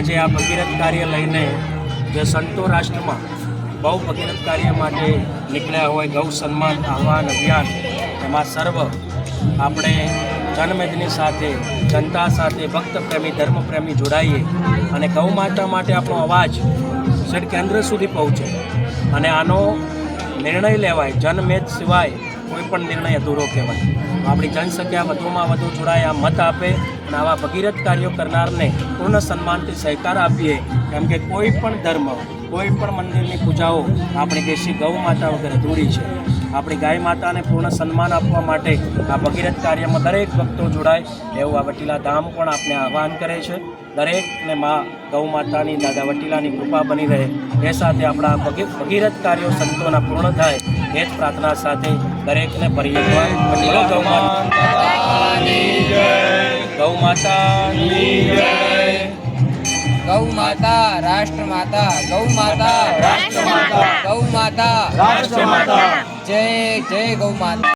આજે આ ભગીરથ કાર્ય લઈને જે સંતો રાષ્ટ્રમાં બહુ ભગીરથ કાર્ય માટે નીકળ્યા હોય, ગૌ સન્માન આહ્વાન અભિયાન, એમાં સર્વ આપણે જનમેદની સાથે, જનતા સાથે, ભક્ત પ્રેમી, ધર્મ પ્રેમી જોડાઈએ અને ગૌ માતા માટે આપણો અવાજ છેક કેન્દ્ર સુધી પહોંચે અને આનો નિર્ણય લેવાય. જનમેદ સિવાય કોઈ પણ નિર્ણય અધૂરો કહેવાય. તો આપણી જનસંખ્યા વધુમાં વધુ જોડાય, આ મત આપે અને આવા ભગીરથ કાર્યો કરનારને પૂર્ણ સન્માનથી સહકાર આપીએ. કેમ કે કોઈ પણ ધર્મ, કોઈ પણ મંદિરની પૂજાઓ આપણી દેશી ગૌ માતા વગર અધૂરી છે. આપણી ગાય માતાને પૂર્ણ સન્માન આપવા માટે આ ભગીરથ કાર્યમાં દરેક ભક્તો જોડાય એવું આ વટીલા ધામ પણ આપને આહ્વાન કરે છે. દરેકને મા ગૌ માતાની, દાદા વટીલાની કૃપા બની રહે એ સાથે આપણા ભગીરથ કાર્યો સંતોના પૂર્ણ થાય એ જ પ્રાર્થના સાથે દરેકને ફરી એકવાર ગૌ માતાની જય, ગૌ માતાની જય. ગૌ માતા રાષ્ટ્ર માતા, ગૌ માતા રાષ્ટ્ર માતા, ગૌ માતા રાષ્ટ્ર માતા. જય જય ગૌ માતા.